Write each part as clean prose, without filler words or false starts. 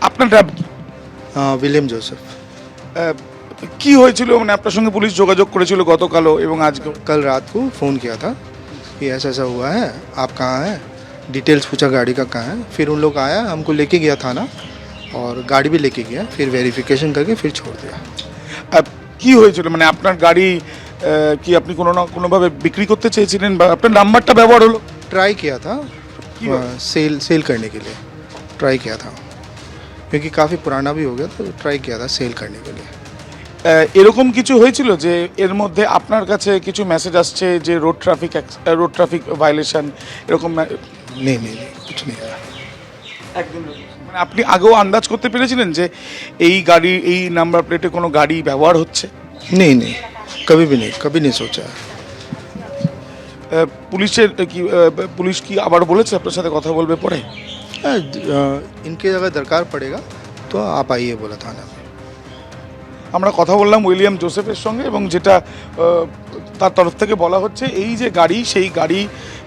আপনার নাম কি? William Joseph. কি হয়েছিল, মানে আপনার সঙ্গে পুলিশ যোগাযোগ করেছিল গতকালও এবং আজকে? कल रात को फ़ोन किया था कि ऐसा ऐसा हुआ है, आप कहाँ हैं, डिटेल्स पूछा गाड़ी का कहाँ है। फिर उन लोग आया, हमको लेके गया थाना और गाड़ी भी लेके गया, फिर वेरिफिकेशन करके फिर छोड़ दिया। কি হয়েছিল, মানে আপনার গাড়ি কি আপনি কোনো না কোনোভাবে বিক্রি করতে চেয়েছিলেন বা আপনার নাম্বারটা ব্যবহার হলো? ट्राई किया था हुआ? सेल करने के लिए ट्राई किया था, क्योंकि काफ़ी पुराना भी हो गया तो ट्राई किया था सेल करने के लिए। এরকম কিছু হয়েছিল যে এর মধ্যে আপনার কাছে কিছু মেসেজ আসছে যে রোড ট্রাফিক ভায়োলেশন এরকম नहीं नहीं नहीं, कुछ नहीं आया। একদিন মানে আপনি আগেও আন্দাজ করতে পেরেছিলেন যে এই গাড়ি এই নাম্বার প্লেটে কোনো গাড়ি ব্যবহার হচ্ছে? नहीं नहीं, कभी भी नहीं, कभी नहीं सोचा। পুলিশের কি পুলিশ কি আবার বলেছে আপনার সাথে কথা বলবে পরে? इनके अगर दरकार पड़ेगा तो आप आइए बोला थाना में। আমরা কথা বললাম উইলিয়াম জোসেফের সঙ্গে এবং যেটা তার তরফ থেকে বলা হচ্ছে এই যে গাড়ি, সেই গাড়ি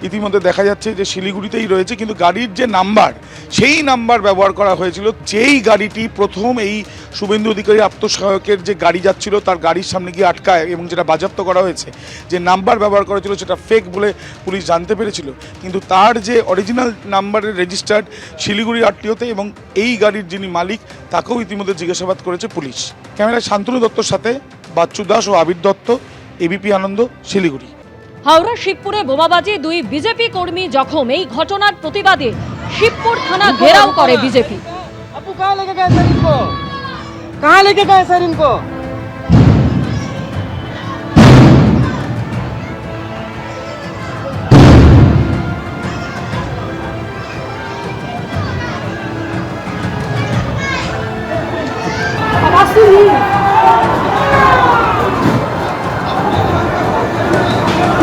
ইতিমধ্যে দেখা যাচ্ছে যে শিলিগুড়িতেই রয়েছে, কিন্তু গাড়ির যে নাম্বার সেই নাম্বার ব্যবহার করা হয়েছিল যেই গাড়িটি প্রথম এই শুভেন্দু অধিকারী আত্মসহায়কের যে গাড়ি যাচ্ছিল তার গাড়ির সামনে গিয়ে আটকায় এবং যেটা বাজেয়াপ্ত করা হয়েছে, যে নাম্বার ব্যবহার করা ছিল সেটা ফেক বলে পুলিশ জানতে পেরেছিল, কিন্তু তার যে অরিজিনাল নাম্বারের রেজিস্টার্ড শিলিগুড়ি আরটিওতে এবং এই গাড়ির যিনি মালিক তাকেও ইতিমধ্যে জিজ্ঞাসাবাদ করেছে পুলিশ। ক্যামেরায় শান্তনু দত্তর সাথে বাচ্চু দাস ও আবির দত্ত, এবিপি আনন্দ, শিলিগুড়ি। হাওড়া শিবপুরে বোমাবাজি, 2 বিজেপি কর্মী জখম। এই ঘটনার প্রতিবাদে শিবপুর থানা ঘেরাও করে বিজেপি। আপু कहाँ लेके गए सर इनको? कहाँ लेके गए सर इनको?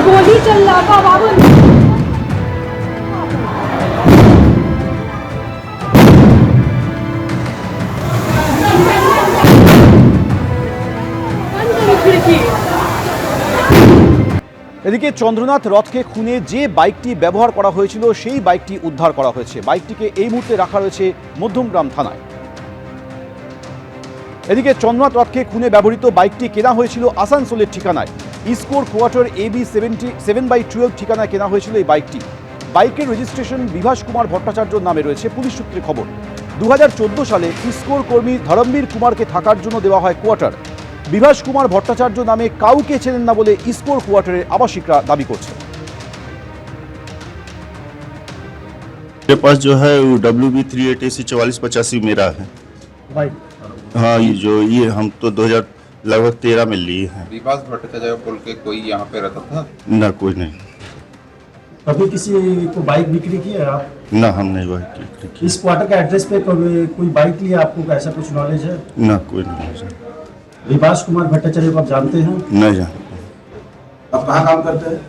गोली चल रहा था बाबू। এদিকে চন্দ্রনাথ রথকে খুনে যে বাইকটি ব্যবহার করা হয়েছিল সেই বাইকটি উদ্ধার করা হয়েছে। বাইকটিকে এই মুহূর্তে রাখা রয়েছে মধ্যমগ্রাম থানায়। এদিকে চন্দ্রনাথ রথকে খুনে ব্যবহৃত বাইকটি কেনা হয়েছিল আসানসোলের ঠিকানায়। ইসকোর কোয়ার্টার AB 77/12 ঠিকানায় কেনা হয়েছিল এই বাইকটি। বাইকের রেজিস্ট্রেশন বিভাস কুমার ভট্টাচার্য নামে রয়েছে, পুলিশ সূত্রে খবর। 2014 সালে ইসকোর কর্মী ধরমবীর কুমারকে থাকার জন্য দেওয়া হয় কোয়ার্টার। বিভাস কুমার ভট্টাচার্য নামে কাউকে চেনেন না বলে ইসকোর কোয়ার্টারের আবাসিকরা দাবি করছে। मेरे पास जो है वो WB38AC 4485 मेरा है। हाँ, ये हम तो 2013 में लिए हैं। विकास भट्टाचार्य बोल के कोई यहाँ पे रहता था? ना, कोई नहीं। कभी किसी को बाइक बिक्री की है आप? ना, हम नहीं बाइक की। इस क्वार्टर का एड्रेस पे कोई बाइक लिया आपको, ऐसा कुछ नॉलेज है? ना, कोई नहीं। विकास कुमार भट्टाचार्य को आप जानते हैं? नहीं जानते। आप कहाँ काम करते हैं?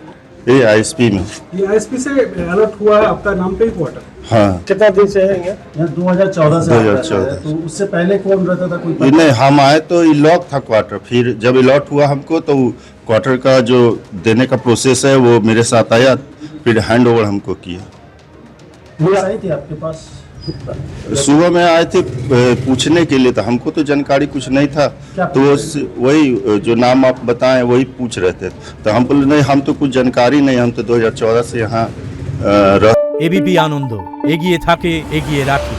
ये ISP में। ये ISP से अलर्ट हुआ है आपका नाम पे ही क्वार्टर? हाँ। कितना दिन से है यहाँ? 2014 से। 2014 तो उससे पहले कौन रहता था, कोई ये नहीं, हम आए तो ये लॉक था क्वार्टर। फिर जब अलॉट हुआ हमको तो क्वार्टर का जो देने का प्रोसेस है वो मेरे साथ आया, फिर हैंड ओवर हमको किया। पुलिस आई थी आपके पास? सुबह में आए थे पूछने के लिए, तो हमको तो जानकारी कुछ नहीं था, तो वही जो नाम आप बताएं वही पूछ रहे थे। तो हम बोले नहीं, हम तो कुछ जानकारी नहीं, हम तो 2014 से यहाँ रह। एबीपी आनंद, एगिए थाके एगिए राखी।